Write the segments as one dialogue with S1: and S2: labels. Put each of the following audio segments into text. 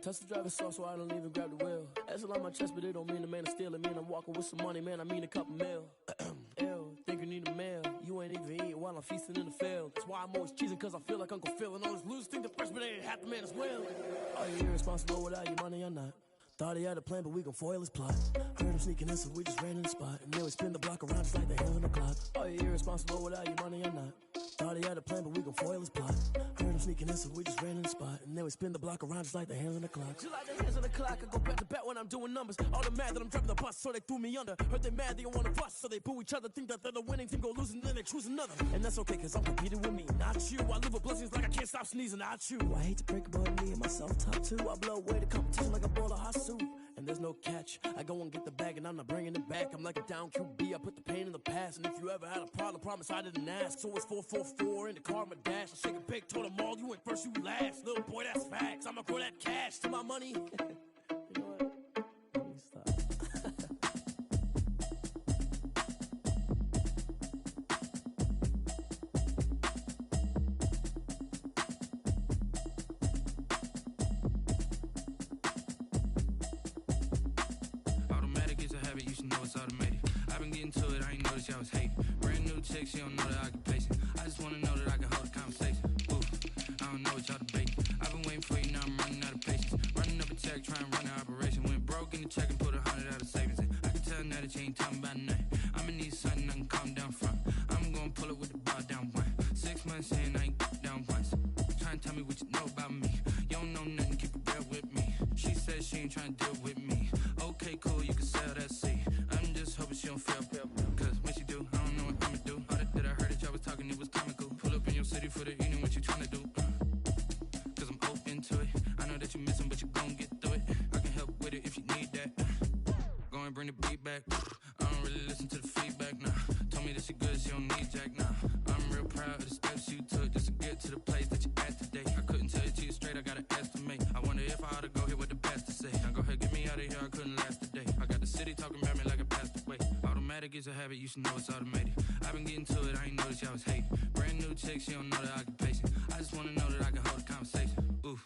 S1: Touch the driver's soft so I don't even grab the wheel. That's on my chest, but it don't mean the man is stealing. Mean I'm walking with some money, man, I mean a couple mil. Ew, think you need a meal. You ain't even eating while I'm feasting in the field. That's why I'm always cheesing, cause I feel like Uncle Phil. And all those losers think the freshman ain't half the man as well. Are you irresponsible without your money or not? Thought he had a plan, but we gon' foil his plot. Heard him sneaking in, so we just ran in the spot. And then we spin the block around just like the hands on the clock. Are you irresponsible without your money or not? Thought he had a plan, but we gon' foil his plot. Heard him sneaking in, so we just ran in the spot. And then we spin the block around just like the hands on the clock. Just like the hands on the clock, I go back to back when I'm doing numbers. All the mad that I'm driving the bus, so they threw me under. Heard they mad, they don't wanna bust, so they boo each other. Think that they're the winning team, go losing, then they choose another. And that's okay, cause I'm competing with me, not you. I live with blessings like I can't stop sneezing, not you. I hate to break it, but me and myself top two. I blow away the competition like a bowl of hot soup. And there's no catch. I go and get the bag and I'm not bringing it back. I'm like a down QB, I put the pain in the past. And if you ever had a problem, promise I didn't ask. So it's 444 in the car, my dash. I shake a big, told them all, you went first, you last. Little boy, that's facts. I'ma grow that cash to my money. You know what? Let me stop.
S2: Automated. I've been getting to it, I ain't noticed y'all was hating. Brand new chick, she don't know the occupation. I just wanna know that I can hold a conversation. Ooh, I don't know what y'all debating. I've been waiting for you, now I'm running out of patience. Running up a check, trying to run an operation. Went broke in the check and put 100 out of savings in. I can tell now that you ain't talking about nothing. I'ma need something I can calm down from. I'm gonna pull it with the bar down one. 6 months in, I ain't down once. Trying to tell me what you know about me. You don't know nothing, keep it real with me. She says she ain't trying to deal with me. Okay, cool, you can sell that seat. I'm just hoping she don't feel. Cause when she do, I don't know what I'ma do. All that I heard that y'all was talking, it was comical. Pull up in your city for the evening, what you tryna do? Cause I'm open to it. I know that you missing, but you gon' get through it. I can help with it if you need that. Go and bring the beat back. I don't really listen to the feedback, nah. Told me that she good, she don't need jack, nah. I'm real proud of the steps you took just to get to the place that you at today. I couldn't tell it to you straight, I gotta estimate. I wonder if I ought to go here with the best to say. Now go ahead, get me out of here, I couldn't last a day. I got the city talking about me like I passed away. Automatic is a habit, you should know it's automated. I've been getting to it, I ain't noticed y'all was hating. Brand new chick, she don't know the occupation. I just wanna know that I can hold a conversation. Ooh,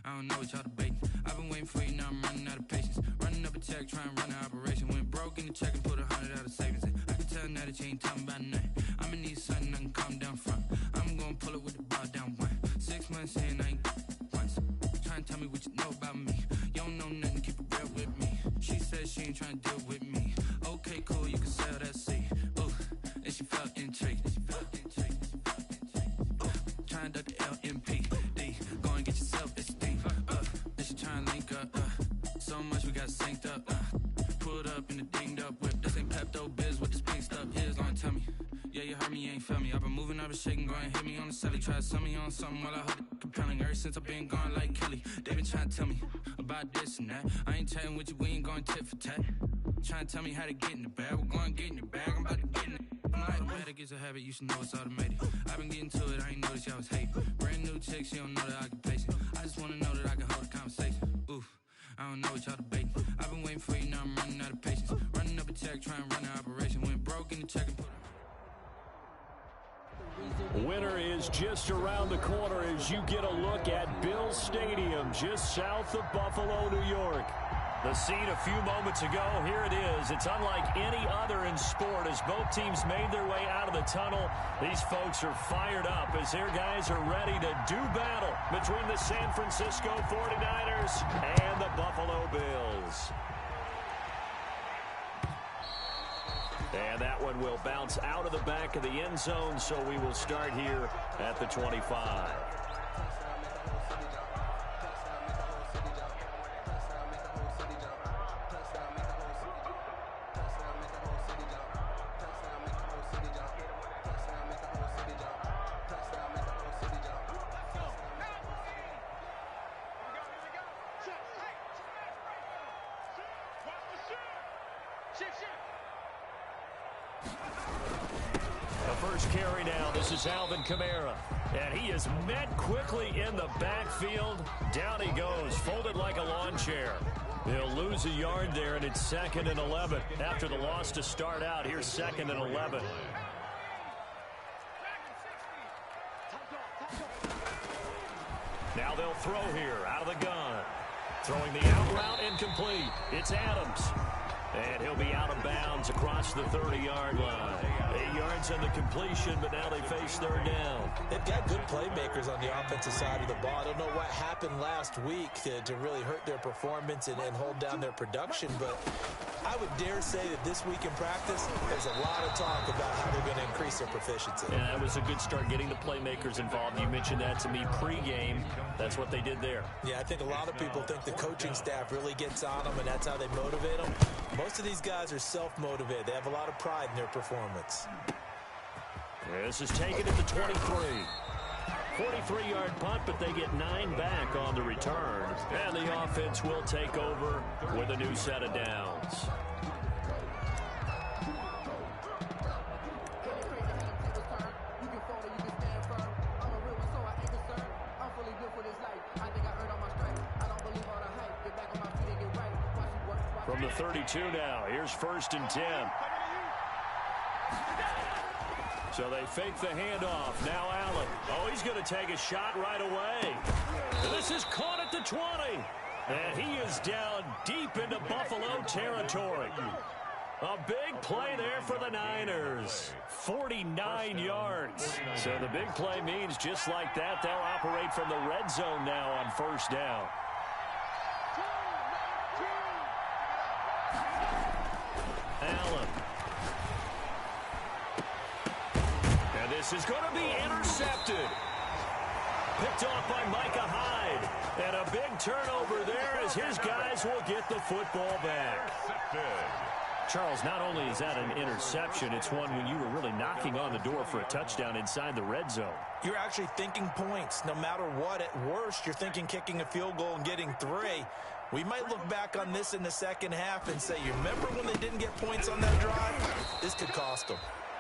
S2: I don't know what y'all debating. I've been waiting for you, now I'm running out of patience. Running up a check, trying to run an operation. Went broke in the check and put 100 out of savings in. I can tell now that you ain't talking about nothing. I'ma need something I can calm down from. I'm gonna pull it with the bar down one. 6 months in, I ain't once. Trying to tell me what you know about me. You don't know nothing, keep it real with me. She says she ain't trying to deal with me. Okay, cool, you can sell that seat. Ooh, and she felt intrigued. Trying to duck the LMPD. Go and get yourself esteem. Then she trying to link up. So much we got synced up. Pulled up in the dinged up whip. This ain't Pepto Biz, what this pink stuff is. Long tell me. Yeah, you heard me, you ain't felt me. I've been moving, I've been shaking, go and hit me on the celly. Try to sell me on something while I hold it compelling. Ever since I've been gone like Kelly, they been trying to tell me about this and that. I ain't chatting with you, we ain't going tit for tat. Trying to tell me how to get in the bag. We're going to get in the bag, I'm about to get in it. Automatic is a habit, you should know it's automated. I've been getting to it, I ain't noticed y'all was hating. Brand new chick, she don't know the occupation. I just wanna know that I can hold a conversation. Ooh, I don't know what y'all debating. I've been waiting for you, now I'm running out of patience. Running up a check, trying to run an operation. Went broke in the check and put
S3: Winter is just around the corner as you get a look at Bills Stadium just south of Buffalo, New York. The scene a few moments ago, here it is. It's unlike any other in sport as both teams made their way out of the tunnel. These folks are fired up as their guys are ready to do battle between the San Francisco 49ers and the Buffalo Bills. And that one will bounce out of the back of the end zone, so we will start here at the 25. First carry now. This is Alvin Kamara. And he is met quickly in the backfield. Down he goes, folded like a lawn chair. They'll lose a yard there, and it's 2nd and 11. After the loss to start out, here's 2nd and 11. Now they'll throw here out of the gun. Throwing the out route incomplete. It's Adams. And he'll be out of bounds across the 30-yard line. 8 yards on the completion, but now they face third down.
S4: They've got good playmakers on the offensive side of the ball. I don't know what happened last week to really hurt their performance and hold down their production, but I would dare say that this week in practice, there's a lot of talk about how they're going to increase their proficiency.
S3: Yeah, that was a good start getting the playmakers involved. You mentioned that to me pregame. That's what they did there.
S4: Yeah, I think a lot of people think the coaching staff really gets on them, and that's how they motivate them. Most of these guys are self-motivated. They have a lot of pride in their performance.
S3: This is taken at the 23. 43-yard punt, but they get 9 back on the return. And the offense will take over with a new set of downs. From the 32 now, here's 1st and 10. So they fake the handoff. Now Allen. Oh, he's going to take a shot right away. This is caught at the 20. And he is down deep into Buffalo territory. A big play there for the Niners. 49 yards. So the big play means just like that, they'll operate from the red zone now on 1st down. Allen. And this is going to be intercepted. Picked off by Micah Hyde. And a big turnover there as his guys will get the football back. Charles, not only is that an interception, it's one when you were really knocking on the door for a touchdown inside the red zone.
S4: You're actually thinking points. No matter what, at worst, you're thinking kicking a field goal and getting 3. We might look back on this in the second half and say, you remember when they didn't get points on that drive? This could cost them.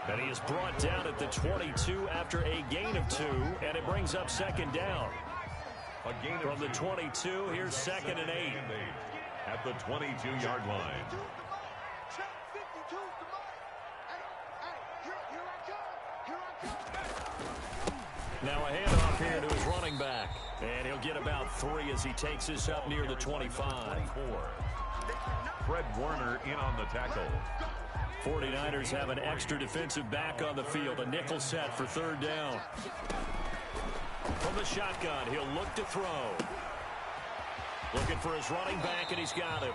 S3: And he is brought down at the 22 after a gain of 2, and it brings up 2nd down. From the 22, here's 2nd and 8.
S5: At the 22-yard line.
S3: Now a handoff here to his running back. And he'll get about 3 as he takes this up near the 25.
S5: Fred Warner in on the tackle.
S3: 49ers have an extra defensive back on the field. A nickel set for 3rd down. From the shotgun, he'll look to throw. Looking for his running back, and he's got him.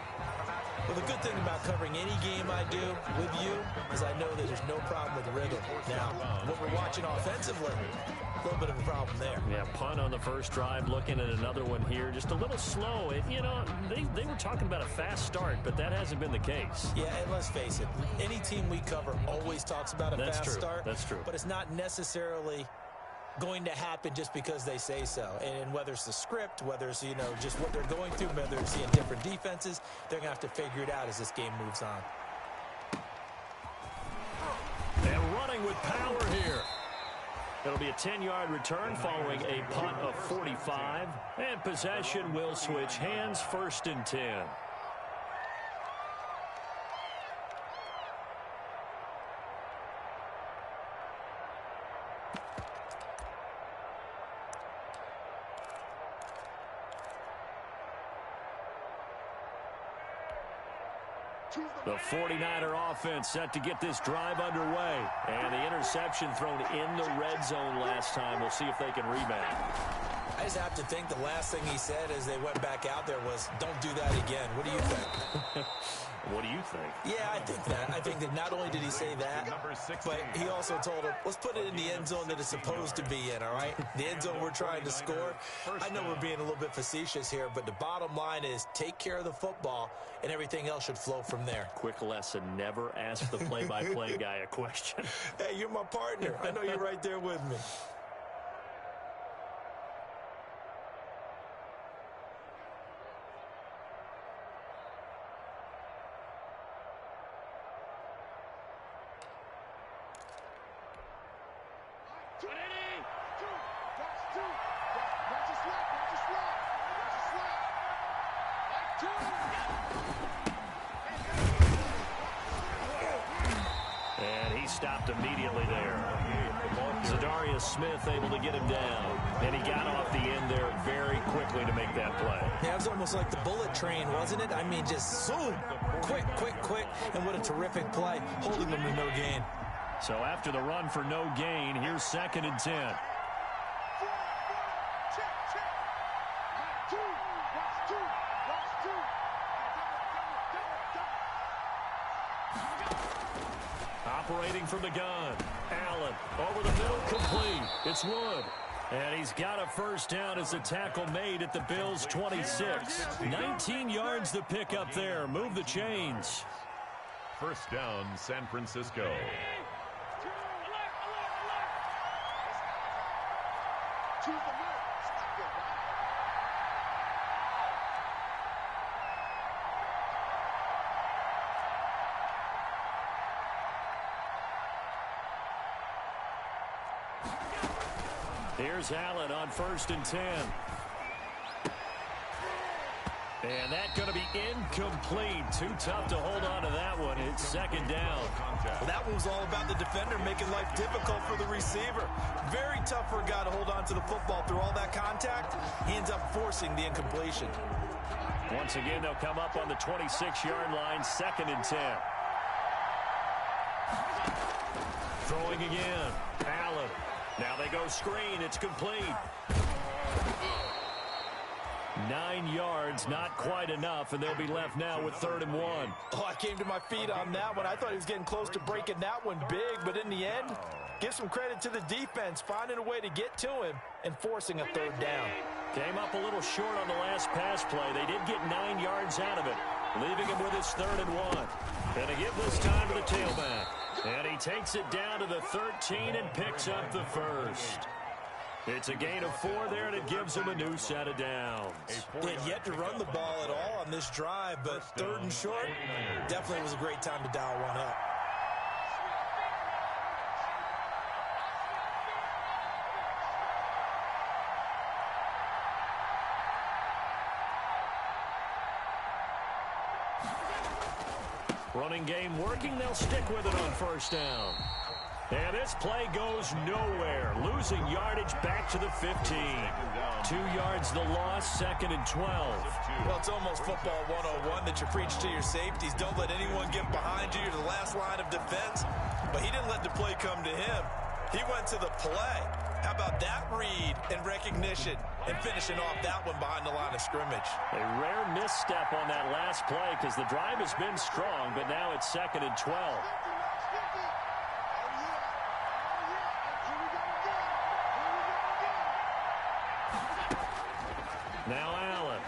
S4: Well, the good thing about covering any game I do with you is I know that there's no problem with rhythm. Now, what we're watching offensively, a little bit of a problem there.
S3: Yeah, punt on the first drive, looking at another one here. Just a little slow. You know, they were talking about a fast start, but that hasn't been the case.
S4: Yeah, and let's face it, any team we cover always talks about a fast start.
S3: That's true.
S4: But it's not necessarily going to happen just because they say so. And whether it's the script, whether it's, you know, just what they're going through, whether it's seeing different defenses, they're going to have to figure it out as this game moves on.
S3: And running with power here. It'll be a 10-yard return following a punt of 45. And possession will switch hands, 1st and 10. The 49er offense set to get this drive underway. And the interception thrown in the red zone last time. We'll see if they can rebound.
S4: I just have to think the last thing he said as they went back out there was, don't do that again. What do you think?
S3: What do you think?
S4: Yeah, I think that. I think that not only did he say that, but he also told him, let's put it in the end zone that it's supposed to be in, all right? The end zone we're trying to score. I know we're being a little bit facetious here, but the bottom line is take care of the football, and everything else should flow from there.
S3: Quick lesson, never ask the play-by-play guy a question.
S4: Hey, you're my partner. I know you're right there with me.
S3: And he stopped immediately there. Zadarius Smith able to get him down. And he got off the end there very quickly to make that play.
S4: Yeah, it was almost like the bullet train, wasn't it? I mean, just zoom. Quick. And what a terrific play, holding them to no gain.
S3: So after the run for no gain, here's 2nd and 10. Operating from the gun. Allen over the middle, complete. It's Wood. And he's got a first down as a tackle made at the Bills' 26. 19 yards to pick up there. Move the chains.
S5: First down, San Francisco.
S3: Here's Allen on 1st and 10. And that's going to be incomplete. Too tough to hold on to that one. It's 2nd down.
S4: Well, that one was all about the defender making life difficult for the receiver. Very tough for a guy to hold on to the football through all that contact. He ends up forcing the incompletion.
S3: Once again, they'll come up on the 26-yard line, 2nd and 10. Throwing again. Allen. Now they go screen. It's complete. 9 yards, not quite enough, and they'll be left now with 3rd and 1.
S4: Oh, I came to my feet on that one. I thought he was getting close to breaking that one big, but in the end, give some credit to the defense, finding a way to get to him and forcing a 3rd down.
S3: Came up a little short on the last pass play. They did get 9 yards out of it, leaving him with his 3rd and 1. And to give this time to the tailback. And he takes it down to the 13 and picks up the first. It's a gain of 4 there, and it gives him a new set of downs.
S4: They had yet to run the ball at all on this drive, but 3rd and short, definitely was a great time to dial one up.
S3: Running game working. They'll stick with it on 1st down. And this play goes nowhere. Losing yardage back to the 15. 2 yards the loss, 2nd and 12.
S4: Well, it's almost football 101 that you preach to your safeties. Don't let anyone get behind you. You're the last line of defense. But he didn't let the play come to him. He went to the play. How about that read and recognition and finishing off that one behind the line of scrimmage?
S3: A rare misstep on that last play because the drive has been strong, but now it's 2nd and 12. Now Allen.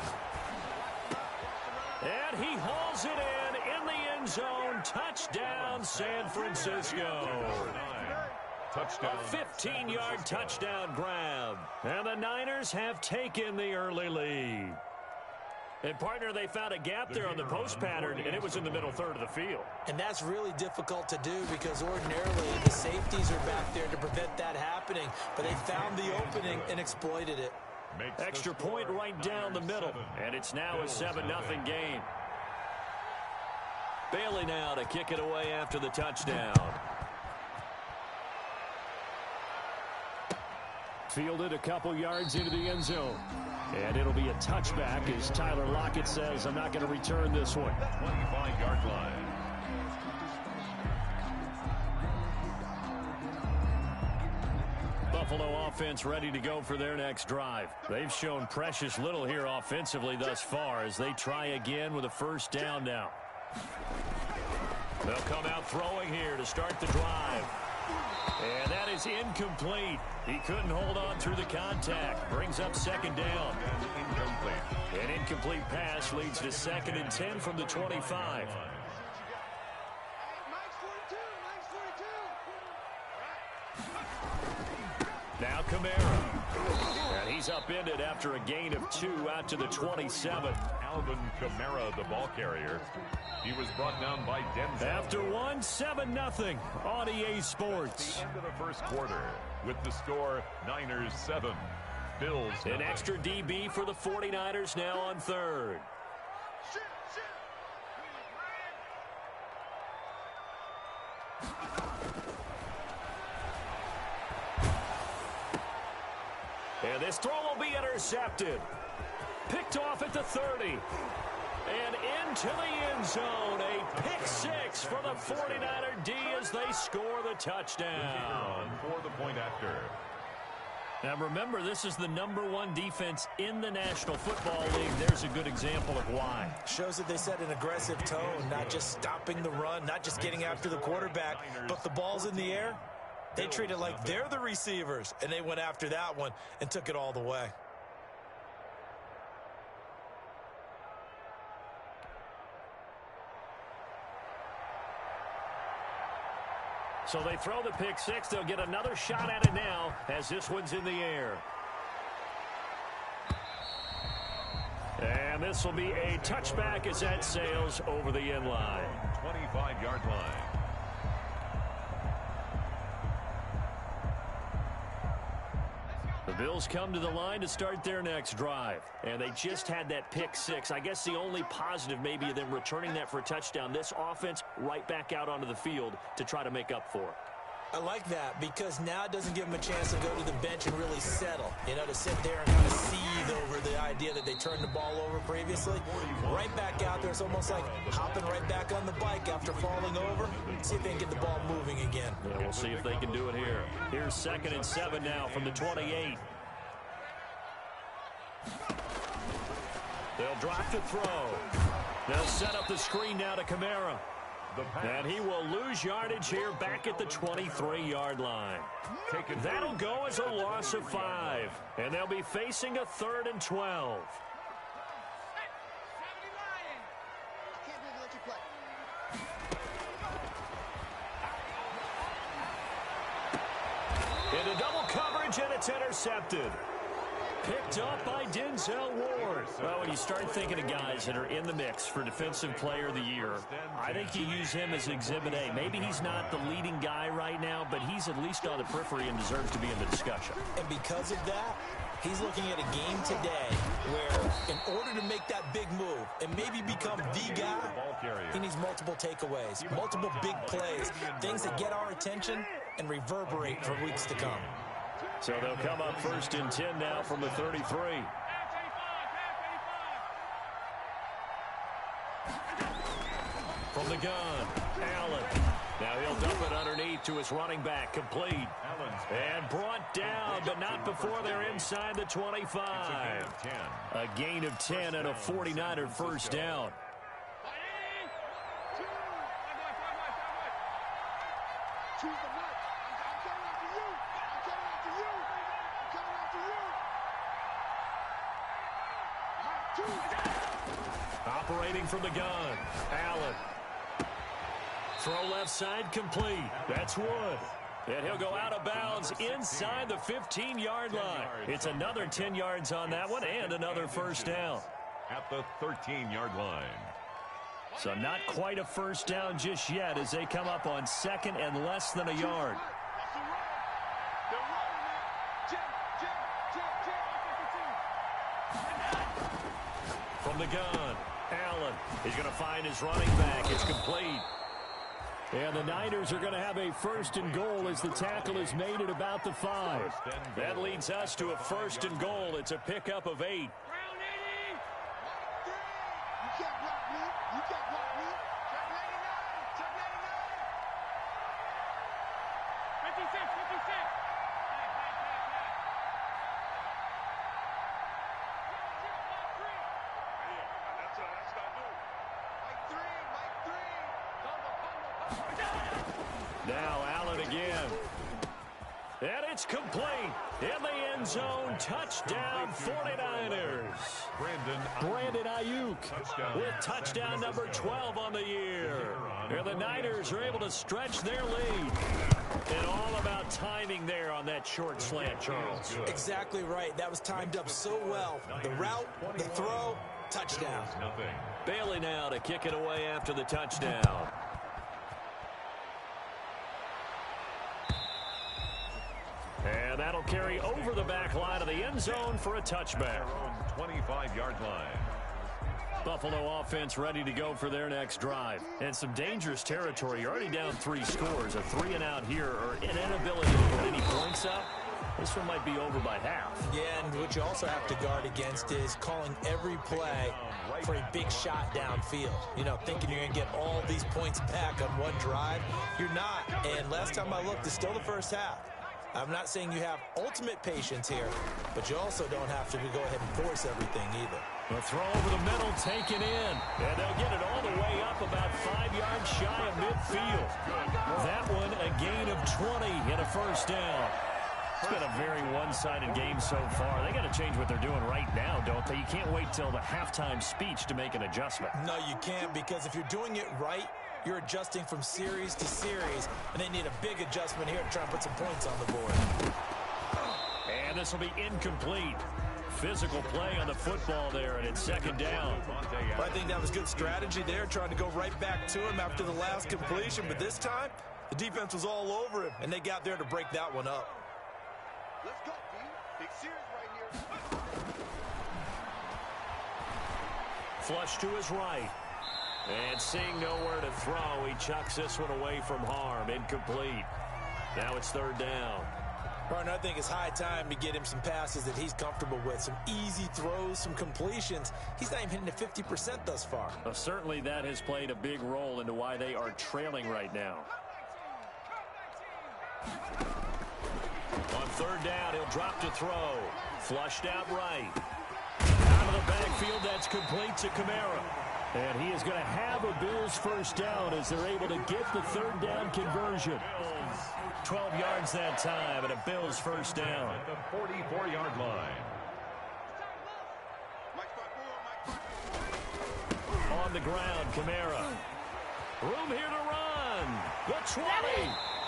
S3: And he hauls it in the end zone. Touchdown, San Francisco.
S5: Touchdown.
S3: A 15-yard touchdown grab. And the Niners have taken the early lead. And, partner, they found a gap there on the post pattern, and it was in the middle third of the field.
S4: And that's really difficult to do because ordinarily the safeties are back there to prevent that happening. But they found the opening and exploited it.
S3: Extra point right down the middle, and it's now a 7-0 game. Bailey now to kick it away after the touchdown. Fielded a couple yards into the end zone. And it'll be a touchback as Tyler Lockett says, I'm not going to return this one.
S5: 25-yard line.
S3: Buffalo offense ready to go for their next drive. They've shown precious little here offensively thus far as they try again with a first down now. They'll come out throwing here to start the drive. And that is incomplete. He couldn't hold on through the contact. Brings up 2nd down. An incomplete pass leads to 2nd and 10 from the 25. Now Kamara. And he's upended after a gain of 2 out to the 27.
S5: Alvin Kamara, the ball carrier. He was brought down by Denzel.
S3: After 7-0 on EA Sports.
S5: End of the first quarter with the score Niners 7. Bills.
S3: An extra DB for the 49ers now on 3rd. And this throw will be intercepted. Picked off at the 30. And into the end zone. A pick six for the 49er D as they score the touchdown.
S5: For the point after.
S3: Now remember, this is the #1 defense in the National Football League. There's a good example of why.
S4: Shows that they set an aggressive tone, not just stopping the run, not just getting after the quarterback, but the ball's in the air. They treat it like they're the receivers, and they went after that one and took it all the way.
S3: So they throw the pick six. They'll get another shot at it now as this one's in the air. And this will be a touchback as that sails over the end line.
S5: 25-yard line.
S3: The Bills come to the line to start their next drive. And they just had that pick six. I guess the only positive maybe of them returning that for a touchdown. This offense right back out onto the field to try to make up for it.
S4: I like that because now it doesn't give them a chance to go to the bench and really settle. You know, to sit there and kind of seethe over the idea that they turned the ball over previously. Right back out there. It's almost like hopping right back on the bike after falling over. See if they can get the ball moving again.
S3: Yeah, we'll see if they can do it here. Here's 2nd and 7 now from the 28. They'll drop to throw. They'll set up the screen now to Kamara. And he will lose yardage here back at the 23-yard line. That'll go as a loss of 5. And they'll be facing a 3rd and 12. Into double coverage, and it's intercepted. Picked up by Denzel Ward. Well, when you start thinking of guys that are in the mix for Defensive Player of the Year, I think you use him as Exhibit A. Maybe he's not the leading guy right now, but he's at least on the periphery and deserves to be in the discussion.
S4: And because of that, he's looking at a game today where in order to make that big move and maybe become the guy, he needs multiple takeaways, multiple big plays, things that get our attention and reverberate for weeks to come.
S3: So they'll come up 1st and 10 now from the 33. From the gun, Allen. Now he'll dump it underneath to his running back, complete. And brought down, but not before they're inside the 25. A gain of 10 and a 49er first down. Operating from the gun, Allen. Throw left side, complete. That's Wood. And he'll go out of bounds inside the 15-yard line. It's another 10 yards on that one and another first down.
S5: At the 13-yard line.
S3: So not quite a first down just yet as they come up on 2nd and less than a yard. From the gun, Allen. He's going to find his running back. It's complete. And the Niners are going to have a 1st and goal as the tackle is made at about the 5. That leads us to a 1st and goal. It's a pickup of 8. Now Allen again. And it's complete. In the end zone, touchdown 49ers. Brandon Ayuk with touchdown number 12 on the year. And the Niners are able to stretch their lead. And all about timing there on that short slant, Charles.
S4: Exactly right. That was timed up so well. The route, the throw, touchdown.
S3: Bailey now to kick it away after the touchdown. And that'll carry over the back line of the end zone for a touchback.
S5: 25-yard line.
S3: Buffalo offense ready to go for their next drive. And some dangerous territory. You're already down 3 scores. A 3-and-out here or an inability to put any points up. This one might be over by half.
S4: Yeah, and what you also have to guard against is calling every play for a big shot downfield. You know, thinking you're going to get all these points back on one drive. You're not. And last time I looked, it's still the first half. I'm not saying you have ultimate patience here, but you also don't have to go ahead and force everything either.
S3: The throw over the middle taken in, and they'll get it all the way up about 5 yards shy of midfield. That one a gain of 20 and a first down. It's been a very one-sided game so far. They got to change what they're doing right now, don't they? You can't wait till the halftime speech to make an adjustment.
S4: No, you can't, because if you're doing it right, you're adjusting from series to series, and they need a big adjustment here to try and put some points on the board.
S3: And this will be incomplete. Physical play on the football there, and it's second down.
S4: Well, I think that was good strategy there, trying to go right back to him after the last completion, but this time, the defense was all over him, and they got there to break that one up.
S6: Let's go, D. Big series right here.
S3: Flush to his right. And seeing nowhere to throw, he chucks this one away from harm. Incomplete. Now it's third down.
S4: Partner, I think it's high time to get him some passes that he's comfortable with. Some easy throws, some completions. He's not even hitting the 50% thus far.
S3: Well, certainly that has played a big role into why they are trailing right now. On third down, he'll drop to throw. Flushed out right. Out of the backfield, that's complete to Kamara. And he is going to have a Bills first down as they're able to get the third down conversion. 12 yards that time, and a Bills first down.
S5: At the 44-yard line.
S3: On the ground, Kamara. Room here to run. The 20.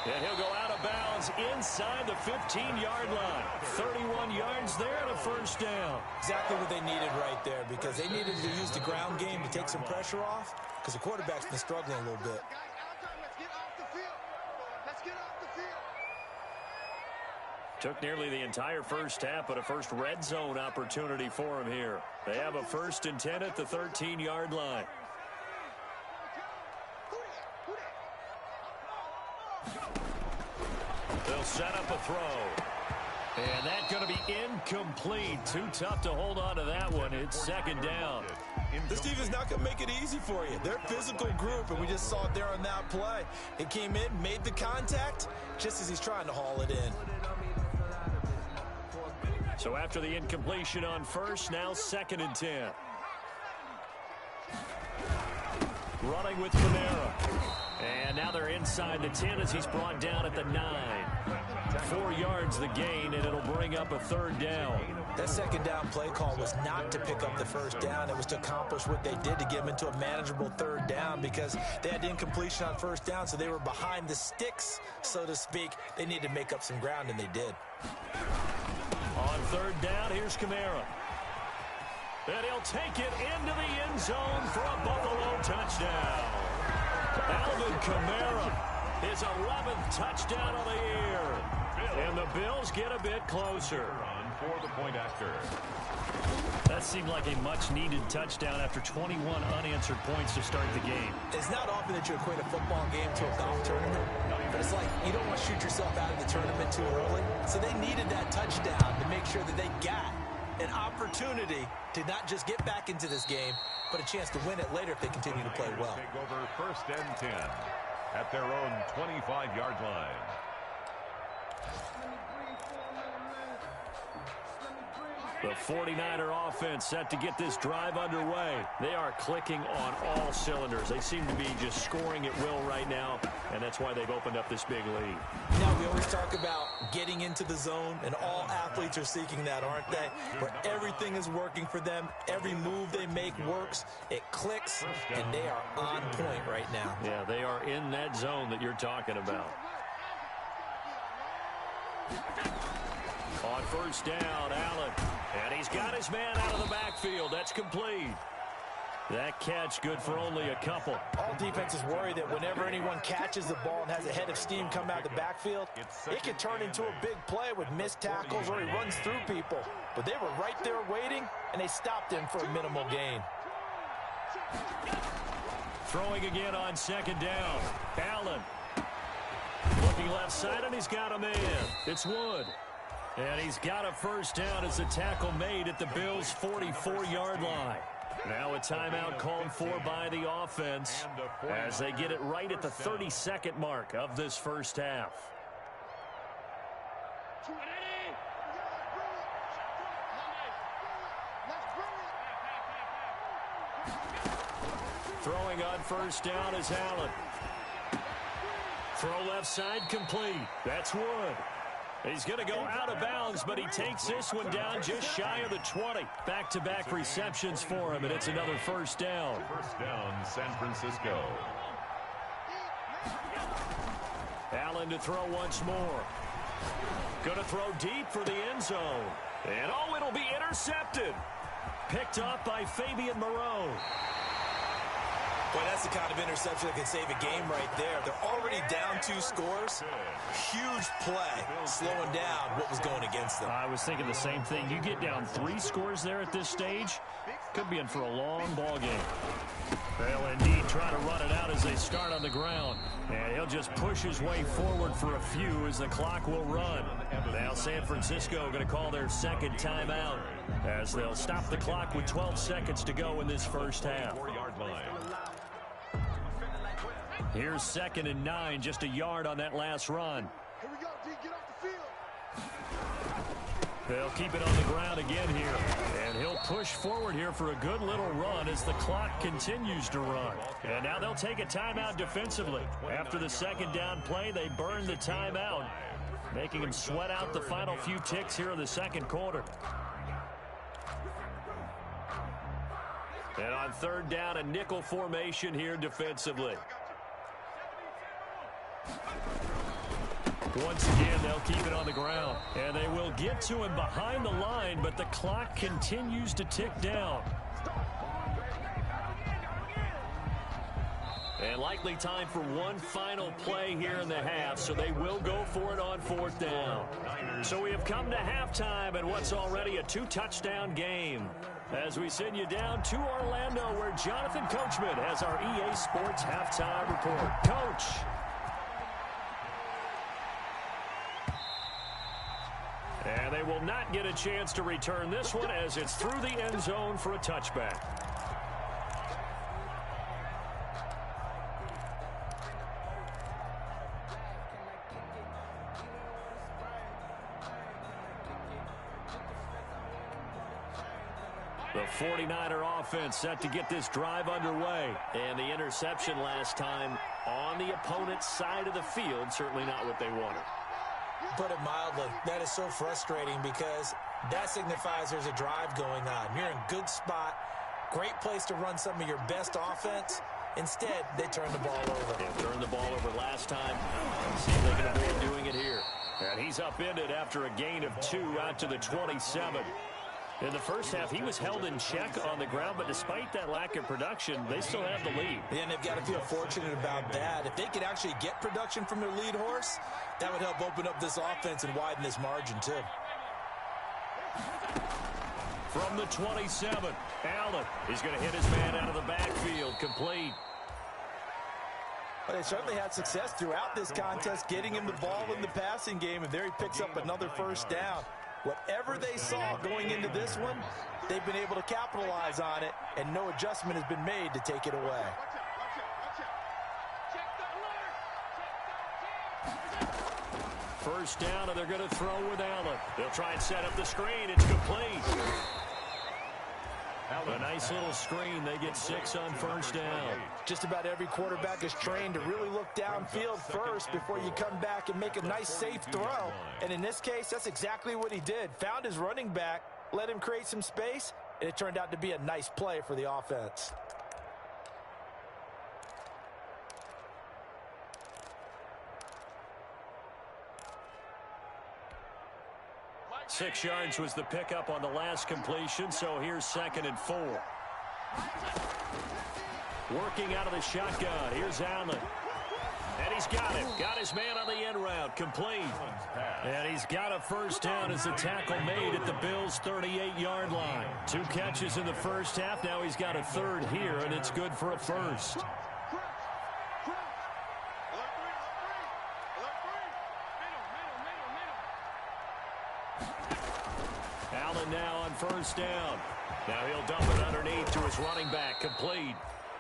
S3: And he'll go out of bounds inside the 15-yard line. 31 yards there and a first down.
S4: Exactly what they needed right there, because they needed to use the ground game to take some pressure off, because the quarterback's been struggling a little bit.
S3: Took nearly the entire first half, but a first red zone opportunity for him here. They have a 1st and 10 at the 13-yard line. They'll set up a throw. And that's going to be incomplete. Too tough to hold on to that one. It's second down.
S4: This team is not going to make it easy for you. They're a physical group, and we just saw it there on that play. It came in, made the contact, just as he's trying to haul it in.
S3: So after the incompletion on first, now 2nd and 10. Running with Kamara. And now they're inside the 10 as he's brought down at the 9. 4 yards the gain, and it'll bring up a third down.
S4: That second down play call was not to pick up the first down. It was to accomplish what they did to get them into a manageable third down, because they had incompletion on first down, so they were behind the sticks, so to speak. They needed to make up some ground, and they did.
S3: On third down, here's Kamara. And he'll take it into the end zone for a Buffalo touchdown. Alvin Kamara, his 11th touchdown of the year. And the Bills get a bit closer.
S5: For the point after.
S3: That seemed like a much-needed touchdown after 21 unanswered points to start the game.
S4: It's not often that you equate a football game to a golf tournament, but it's like you don't want to shoot yourself out of the tournament too early. So they needed that touchdown to make sure that they got an opportunity to not just get back into this game, but a chance to win it later if they continue to play well.
S5: Take over 1st and 10 at their own 25-yard line.
S3: The 49er offense set to get this drive underway. They are clicking on all cylinders. They seem to be just scoring at will right now, and that's why they've opened up this big lead.
S4: Now, we always talk about getting into the zone, and all athletes are seeking that, aren't they? Where everything is working for them. Every move they make works. It clicks, and they are on point right now.
S3: Yeah, they are in that zone that you're talking about. On first down, Allen. And he's got his man out of the backfield. That's complete. That catch good for only a couple.
S4: All defenses worry that whenever anyone catches the ball and has a head of steam come out of the backfield, it can turn into a big play with missed tackles or he runs through people. But they were right there waiting, and they stopped him for a minimal gain.
S3: Throwing again on second down. Allen. Looking left side, and he's got a man. It's Wood. And he's got a first down as the tackle made at the Bills' 44-yard line. Now a timeout called for by the offense as they get it right at the 32nd mark of this first half. Throwing on first down is Allen. Throw left side complete. That's Wood. He's going to go out of bounds, but he takes this one down just shy of the 20. Back-to-back receptions for him, and it's another first down.
S5: First down, San Francisco.
S3: Allen to throw once more. Going to throw deep for the end zone. And, oh, it'll be intercepted. Picked up by Fabian Moreau.
S4: Boy, that's the kind of interception that can save a game right there. They're already down 2 scores. Huge play, slowing down what was going against them.
S3: I was thinking the same thing. You get down 3 scores there at this stage, could be in for a long ball game. They'll indeed try to run it out as they start on the ground. And he'll just push his way forward for a few as the clock will run. Now San Francisco going to call their second timeout as they'll stop the clock with 12 seconds to go in this first half.
S5: 4-yard line.
S3: Here's 2nd and 9, just a yard on that last run.
S6: Here we go, D. Get off the field.
S3: They'll keep it on the ground again here. And he'll push forward here for a good little run as the clock continues to run. And now they'll take a timeout defensively. After the second down play, they burn the timeout, making them sweat out the final few ticks here in the second quarter. And on third down, a nickel formation here defensively. Once again, they'll keep it on the ground. And they will get to him behind the line, but the clock continues to tick down. And likely time for one final play here in the half, so they will go for it on 4th down. So we have come to halftime and what's already a 2-touchdown game, as we send you down to Orlando, where Jonathan Coachman has our EA Sports Halftime Report. Coach. And they will not get a chance to return this one as it's through the end zone for a touchback. The 49er offense set to get this drive underway. And the interception last time on the opponent's side of the field, certainly not what they wanted.
S4: Put it mildly, that is so frustrating because that signifies there's a drive going on. You're in good spot, great place to run some of your best offense. Instead, they turn the ball over.
S3: Yeah, turned the ball over last time. See if they can avoid doing it here. And he's upended after a gain of 2 out to the 27. In the first half, he was held in check on the ground, but despite that lack of production, they still have the lead.
S4: And they've got to feel fortunate about that. If they could actually get production from their lead horse, that would help open up this offense and widen this margin, too.
S3: From the 27, Allen is going to hit his man out of the backfield, complete.
S7: But they certainly had success throughout this contest, getting him the ball in the passing game, and there he picks up another first down. Whatever they saw going into this one, they've been able to capitalize on it, and no adjustment has been made to take it away.
S3: First down, and they're going to throw with Allen. They'll try and set up the screen. It's complete. A nice little screen. They get 6 on first down.
S7: Just about every quarterback is trained to really look downfield first before you come back and make a nice, safe throw. And in this case, that's exactly what he did. Found his running back, let him create some space, and it turned out to be a nice play for the offense.
S3: Six yards was the pickup on the last completion, so here's 2nd and 4. Working out of the shotgun. Here's Allen. And he's got it. Got his man on the end route. Complete. And he's got a first down as the tackle made at the Bills' 38-yard line. 2 catches in the first half. Now he's got a third here, and it's good for a first. shotgun now on first down. Now he'll dump it underneath to his running back, complete.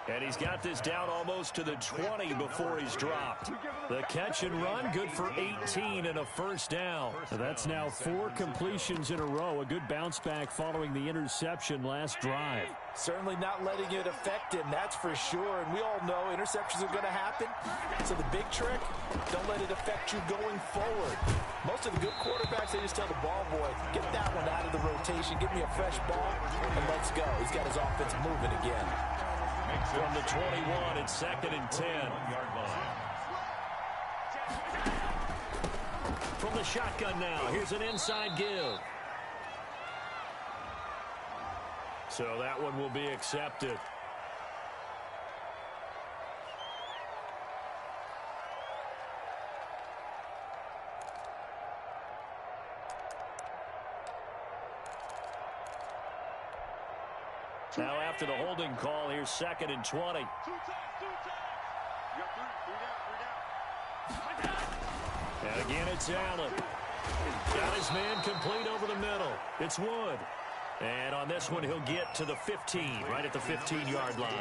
S3: And he's got this down almost to the 20 before he's dropped. The catch and run, good for 18 and a first down.
S8: So that's now 4 completions in a row. A good bounce back following the interception last drive.
S7: Certainly not letting it affect him, that's for sure. And we all know interceptions are going to happen. So the big trick, don't let it affect you going forward. Most of the good quarterbacks, they just tell the ball boy, get that one out of the rotation, give me a fresh ball, and let's go. He's got his offense moving again.
S3: From the 21, it's 2nd and 10. From the shotgun now, here's an inside give. So that one will be accepted. Now after the holding call, here's 2nd and 20. And again, it's Allen. Got his man complete over the middle. It's Wood. And on this one, he'll get to the 15, right at the 15-yard line.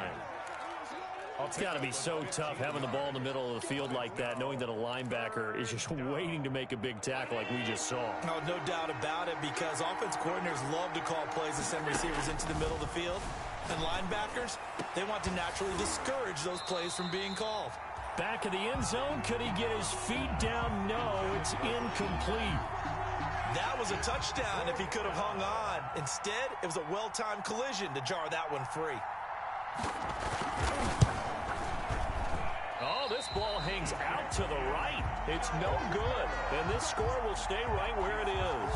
S3: It's got to be so tough having the ball in the middle of the field like that, knowing that a linebacker is just waiting to make a big tackle like we just saw.
S7: Oh, no doubt about it, because offense coordinators love to call plays to send receivers into the middle of the field. And linebackers, they want to naturally discourage those plays from being called.
S3: Back of the end zone, could he get his feet down? No, it's incomplete.
S7: That was a touchdown if he could have hung on. Instead, it was a well-timed collision to jar that one free.
S3: Oh, this ball hangs out to the right. It's no good. And this score will stay right where it is.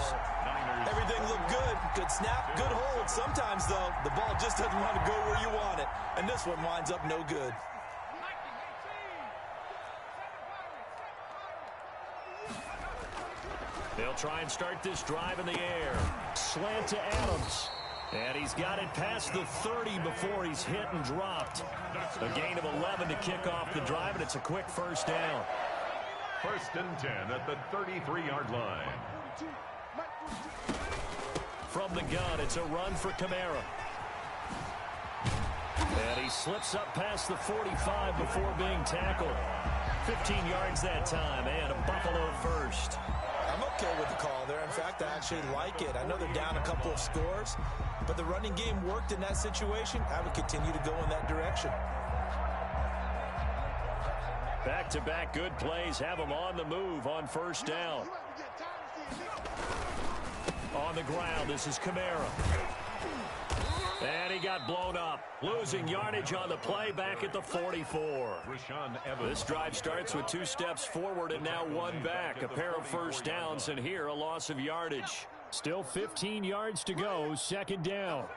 S7: Everything looked good. Good snap, good hold. Sometimes, though, the ball just doesn't want to go where you want it. And this one winds up no good.
S3: They'll try and start this drive in the air. Slant to Adams. And he's got it past the 30 before he's hit and dropped. A gain of 11 to kick off the drive, and it's a quick first down.
S5: 1st and 10 at the 33-yard line.
S3: From the gun, it's a run for Kamara. And he slips up past the 45 before being tackled. 15 yards that time, and a Buffalo first.
S7: I'm okay with the call there. In fact, I actually like it. I know they're down a couple of scores, but the running game worked in that situation. I would continue to go in that direction.
S3: Back-to-back good plays have him on the move on first down. On the ground, this is Kamara. And he got blown up. Losing yardage on the play back at the 44. This drive starts with 2 steps forward and now 1 back. A pair of first downs, and here a loss of yardage.
S8: Still 15 yards to go, 2nd down.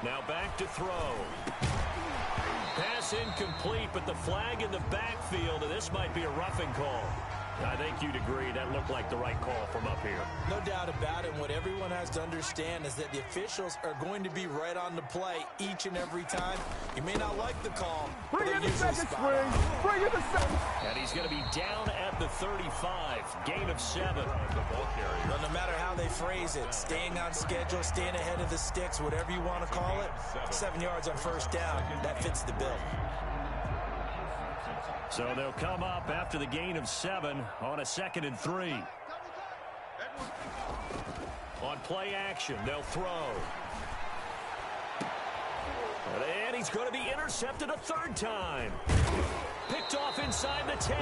S3: Now back to throw. Pass incomplete, but the flag in the backfield, and this might be a roughing call. I think you'd agree that looked like the right call from up here.
S7: No doubt about it. What everyone has to understand is that the officials are going to be right on the play each and every time. You may not like the call, but they're usually spot on.
S6: Bring in the second.
S3: And he's going to be down at the 35. Gain of 7.
S7: Well, no matter how they phrase it, staying on schedule, staying ahead of the sticks, whatever you want to call it, 7 yards on first down, that fits the bill.
S3: So they'll come up after the gain of 7 on a 2nd and 3. On play action, they'll throw. And he's going to be intercepted a 3rd time. Picked off inside the 10.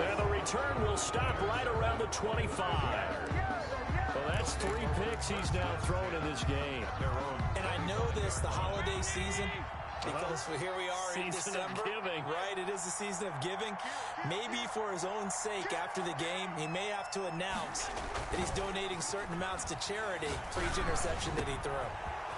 S3: And the return will stop right around the 25. Well, that's 3 picks he's now thrown in this game.
S7: And I know this, the holiday season, because here we are in December, right? It is the season of giving. Maybe for his own sake, after the game, he may have to announce that he's donating certain amounts to charity for each interception that he threw.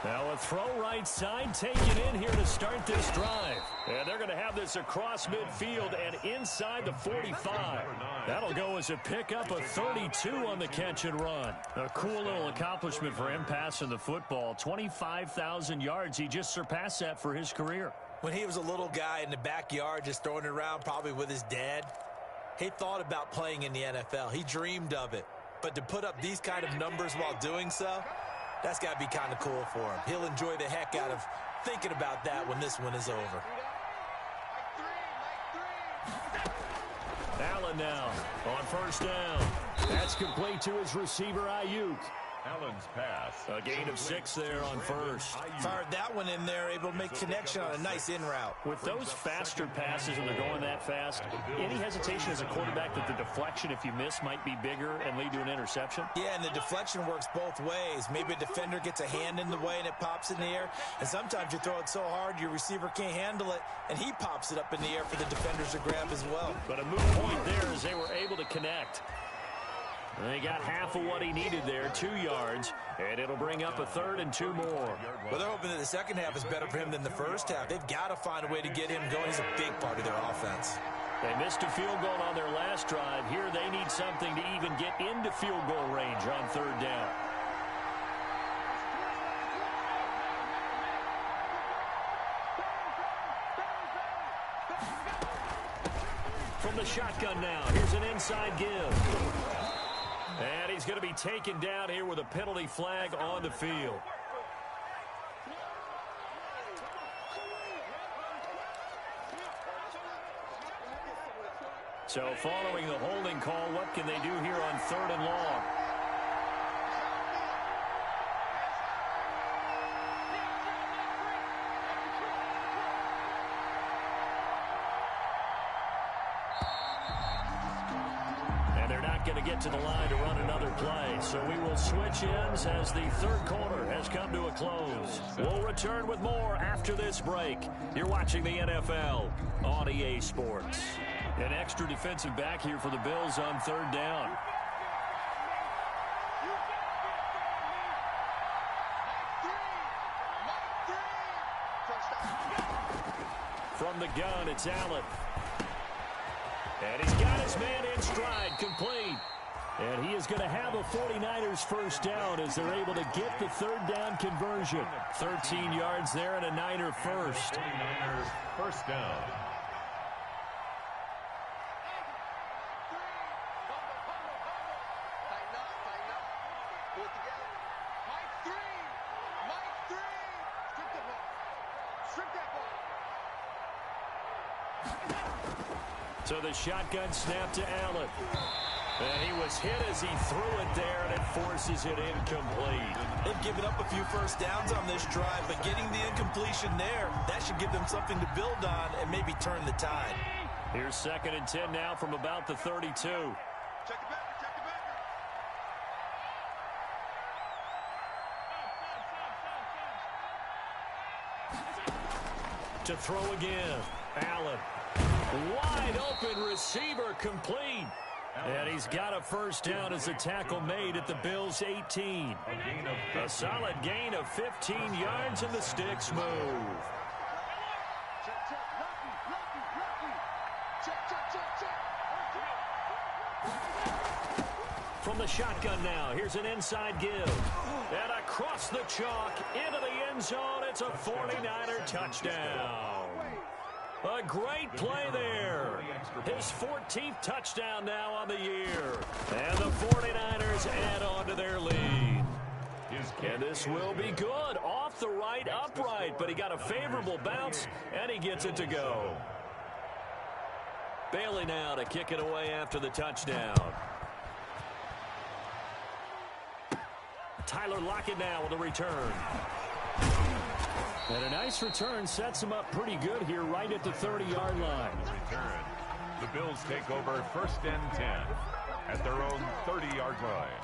S3: Now a throw right side taken in here to start this drive. And they're going to have this across midfield and inside the 45. That'll go as a pickup of 32 on the catch and run. A cool little accomplishment for him passing the football. 25,000 yards. He just surpassed that for his career.
S7: When he was a little guy in the backyard just throwing it around probably with his dad, he thought about playing in the NFL. He dreamed of it.
S4: but to put up these kind of numbers while doing so, that's got to be kind of cool for him. He'll enjoy the heck out of thinking about that when this one is over.
S8: Allen now on first down. That's complete to his receiver, Ayuk.
S5: Allen's pass.
S8: A gain of 6 there on first.
S7: Fired that one in there, able to make connection on a nice in route.
S8: With those faster passes and they're going that fast, any hesitation as a quarterback that the deflection, if you miss, might be bigger and lead to an interception?
S7: Yeah, and the deflection works both ways. Maybe a defender gets a hand in the way and it pops in the air. And sometimes you throw it so hard your receiver can't handle it, and he pops it up in the air for the defenders to grab as well.
S8: But a moot point there as they were able to connect. And they got half of what he needed there, 2 yards, and it'll bring up a 3rd and 2 more.
S7: Well, they're hoping that the second half is better for him than the first half. They've got to find a way to get him going. He's a big part of their offense.
S8: They missed a field goal on their last drive. Here they need something to even get into field goal range on 3rd down. From the shotgun now, here's an inside give. And he's going to be taken down here with a penalty flag on the field. So following the holding call, what can they do here on 3rd and long? Going to get to the line to run another play. So we will switch ends as the 3rd quarter has come to a close. We'll return with more after this break. You're watching the NFL on EA Sports. An extra defensive back here for the Bills on 3rd down. From the gun, it's Allen. And he's got his man in stride, complete. And he is going to have a 49ers first down as they're able to get the 3rd down conversion. 13 yards there and a Niner first.
S5: 49ers first down.
S8: So the shotgun snap to Allen. And he was hit as he threw it there, and it forces it incomplete.
S7: They've given up a few first downs on this drive, but getting the incompletion there, that should give them something to build on and maybe turn the tide.
S8: Here's 2nd and 10 now from about the 32.
S6: Check the backer, check the backer.
S8: To throw again, Allen. Wide open receiver, complete. And he's got a first down as a tackle made at the Bills' 18. A solid gain of 15 yards, and the sticks move. From the shotgun now, here's an inside give. And across the chalk, into the end zone, it's a 49er touchdown. A great play there. His 14th touchdown now on the year. And the 49ers add on to their lead. And this will be good. Off the right, upright, but he got a favorable bounce, and he gets it to go. Bailey now to kick it away after the touchdown. Tyler Lockett now with a return. And a nice return sets him up pretty good here right at the 30-yard line.
S5: Return. The Bills take over 1st and 10 at their own 30-yard line.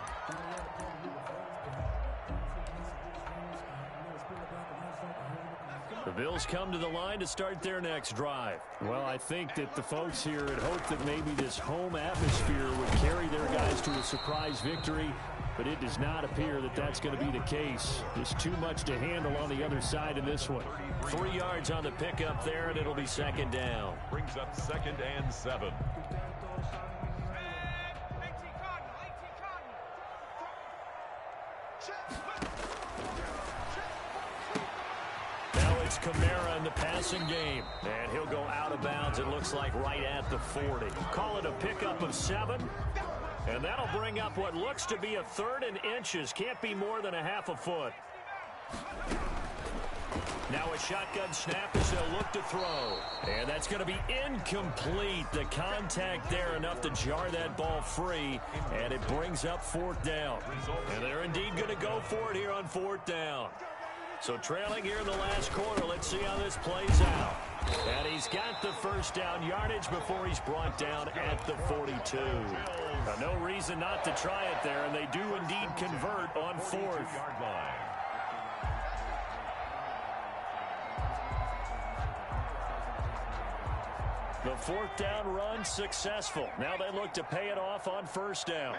S8: The Bills come to the line to start their next drive. Well, I think that the folks here had hoped that maybe this home atmosphere would carry their guys to a surprise victory, but it does not appear that that's going to be the case. There's too much to handle on the other side in this one. 3 yards on the pickup there, and it'll be 2nd down.
S5: Brings up 2nd and 7.
S8: Now it's Kamara in the passing game, and he'll go out of bounds, it looks like, right at the 40. Call it a pickup of 7. And that'll bring up what looks to be a 3rd and inches. Can't be more than a half a foot. Now a shotgun snap as they'll look to throw. And that's going to be incomplete. The contact there enough to jar that ball free. And it brings up 4th down. And they're indeed going to go for it here on 4th down. So trailing here in the last quarter. Let's see how this plays out. And he's got the 1st down yardage before he's brought down at the 42. No reason not to try it there. And they do indeed convert on 4th. The 4th down run successful. Now they look to pay it off on 1st down.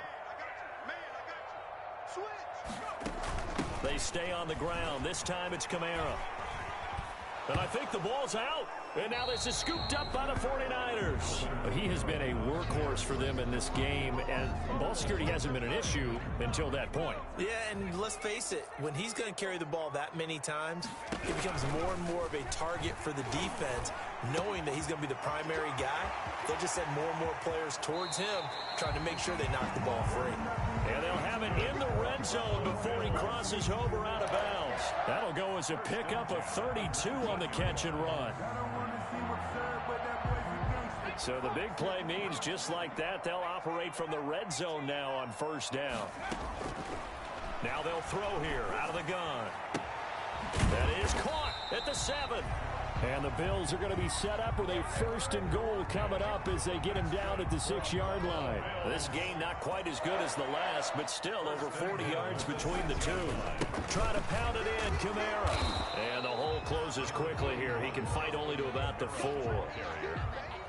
S8: They stay on the ground. This time it's Kamara. And I think the ball's out. And now this is scooped up by the 49ers. He has been a workhorse for them in this game, and ball security hasn't been an issue until that point.
S7: Yeah, and let's face it, when he's going to carry the ball that many times, it becomes more and more of a target for the defense, knowing that he's going to be the primary guy. They'll just send more and more players towards him, trying to make sure they knock the ball free.
S8: And they'll have it in the red zone before he crosses over out of bounds. That'll go as a pickup of 32 on the catch and run. So the big play means just like that, they'll operate from the red zone now on 1st down. Now they'll throw here out of the gun. That is caught at the 7. And the Bills are going to be set up with a 1st and goal coming up as they get him down at the 6-yard line. This game not quite as good as the last, but still over 40 yards between the two. Trying to pound it in, Kamara. And the hole closes quickly here. He can fight only to about the 4.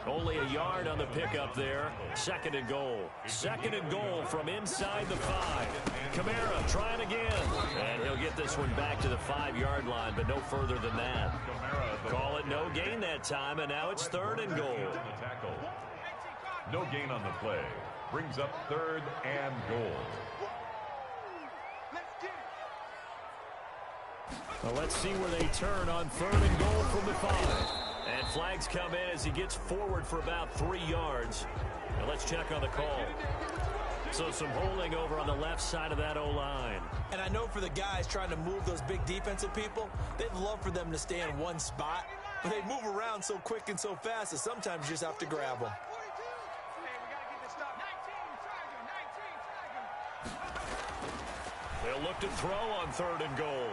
S8: Only a yard on the pickup there. 2nd and goal. 2nd and goal from inside the 5. Kamara trying again. And he'll get this one back to the 5-yard line, but no further than that. Call it no gain that time, and now it's 3rd and goal.
S5: No gain on the play. Brings up 3rd and goal.
S8: Well, let's see where they turn on 3rd and goal from the 5. And flags come in as he gets forward for about 3 yards. Now let's check on the call. So some holding over on the left side of that O-line.
S7: And I know for the guys trying to move those big defensive people, they'd love for them to stay in one spot. But they move around so quick and so fast that sometimes you just have to grab them.
S8: They'll look to throw on 3rd and goal.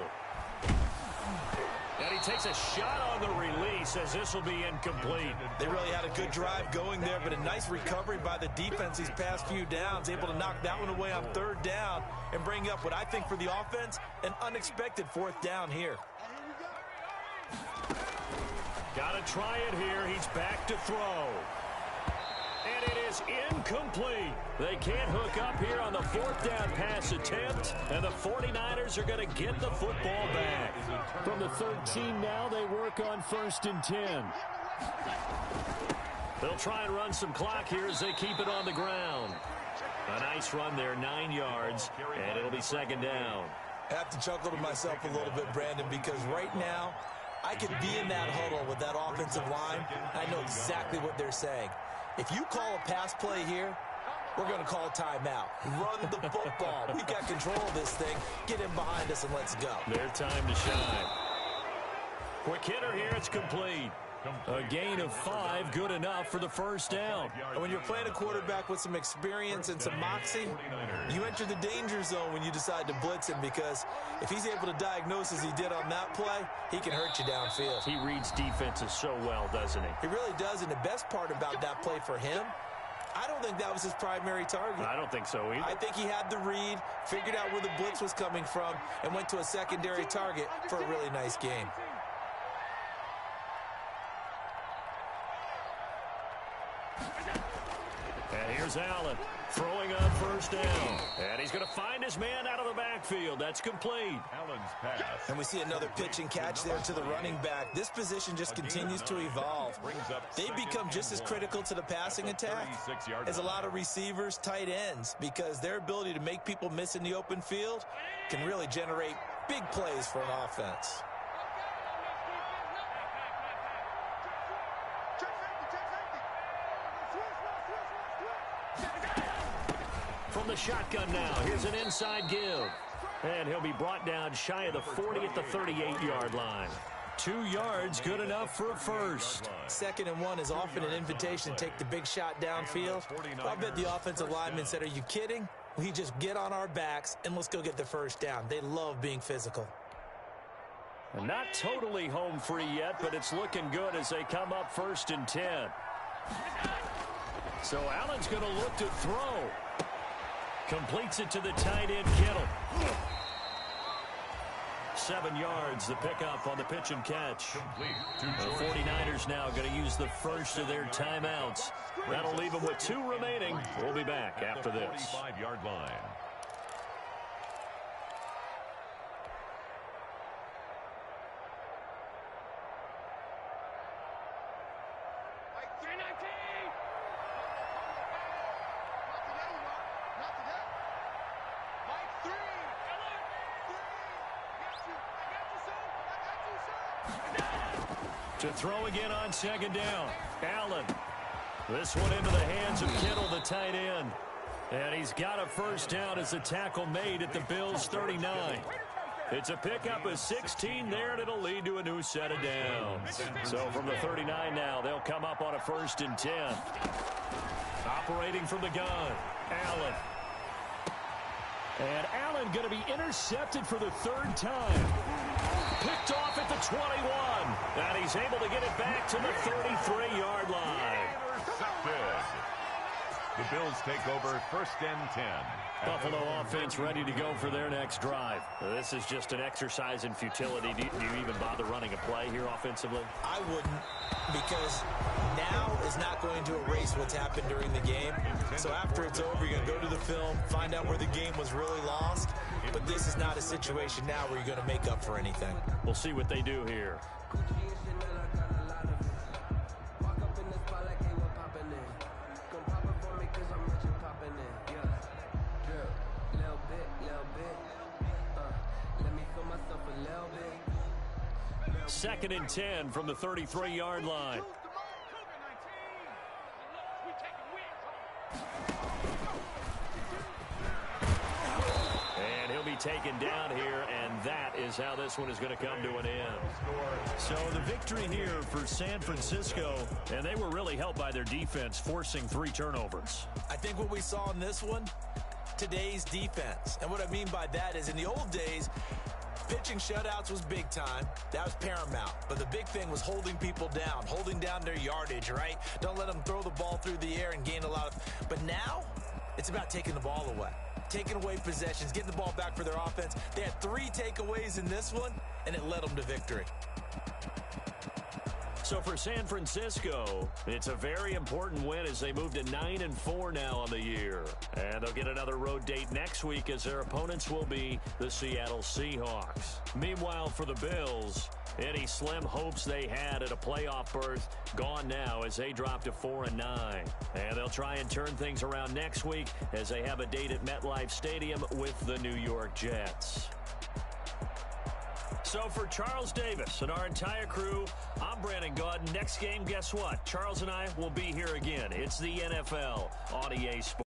S8: And he takes a shot on the release as this will be incomplete.
S7: They really had a good drive going there, but a nice recovery by the defense these past few downs, able to knock that one away on 3rd down and bring up what I think for the offense, an unexpected 4th down here.
S8: Got to try it here. He's back to throw. And it is incomplete. They can't hook up here on the 4th down pass attempt, and the 49ers are going to get the football back. From the 13 now, they work on 1st and 10. They'll try and run some clock here as they keep it on the ground. A nice run there, 9 yards, and it'll be 2nd down.
S7: I have to chuckle to myself a little bit, Brandon, because right now, I could be in that huddle with that offensive line. I know exactly what they're saying. If you call a pass play here, we're going to call a timeout. Run the football. We got control of this thing. Get in behind us and let's go.
S8: Their time to shine. Quick hitter here. It's complete. A gain of 5, good enough for the 1st down.
S7: And when you're playing a quarterback with some experience and some moxie, you enter the danger zone when you decide to blitz him, because if he's able to diagnose as he did on that play, he can hurt you downfield.
S8: He reads defenses so well, doesn't he?
S7: He really does, and the best part about that play for him, I don't think that was his primary target.
S8: I don't think so either.
S7: I think he had the read, figured out where the blitz was coming from, and went to a secondary target for a really nice game.
S8: And here's Allen throwing on 1st down. And he's going to find his man out of the backfield. That's complete.
S5: Allen's pass.
S7: And we see another pitch and catch there to the running back. This position just continues to evolve. They become just as critical to the passing attack as a lot of receivers, tight ends, because their ability to make people miss in the open field can really generate big plays for an offense.
S8: From the shotgun now, here's an inside give. And he'll be brought down shy of the 40 at the 38-yard line. 2 yards, good enough for a first.
S4: 2nd and 1 is often an invitation to take the big shot downfield. I bet the offensive lineman said, are you kidding? We just get on our backs and let's go get the first down. They love being physical.
S8: Not totally home free yet, but it's looking good as they come up 1st and 10. So Allen's going to look to throw. Completes it to the tight end, Kittle. 7 yards, the pickup on the pitch and catch. The 49ers now going to use the first of their timeouts. That'll leave them with 2 remaining. We'll be back after this.
S5: 45-yard line.
S8: To throw again on 2nd down. Allen. This one into the hands of Kittle, the tight end. And he's got a first down as the tackle made at the Bills' 39. It's a pickup of 16 there, and it'll lead to a new set of downs. So from the 39 now, they'll come up on a 1st and 10. Operating from the gun, Allen. And Allen going to be intercepted for the 3rd time. Picked off at the 21. And he's able to get it back to the 33-yard line.
S5: Intercepted. The Bills take over 1st and 10.
S8: Buffalo offense ready to go for their next drive. This is just an exercise in futility. Do you even bother running a play here offensively?
S4: I wouldn't, because now is not going to erase what's happened during the game. So after it's over, you're going to go to the film, find out where the game was really lost. But this is not a situation now where you're going to make up for anything.
S8: We'll see what they do here. Second and 10 from the 33-yard line. And he'll be taken down here, and that is how this one is going to come to an end. So the victory here for San Francisco, and they were really helped by their defense, forcing 3 turnovers.
S4: I think what we saw in this one, today's defense. And what I mean by that is in the old days, pitching shutouts was big time. That was paramount. But the big thing was holding people down, holding down their yardage, right? Don't let them throw the ball through the air and gain a lot of... But now, it's about taking the ball away. Taking away possessions, getting the ball back for their offense. They had 3 takeaways in this one, and it led them to victory.
S8: So for San Francisco, it's a very important win as they move to 9-4 now on the year. And they'll get another road date next week as their opponents will be the Seattle Seahawks. Meanwhile, for the Bills, any slim hopes they had at a playoff berth gone now as they drop to 4-9. And they'll try and turn things around next week as they have a date at MetLife Stadium with the New York Jets. So for Charles Davis and our entire crew, I'm Brandon Gaudin. Next game, guess what? Charles and I will be here again. It's the NFL on EA Sports.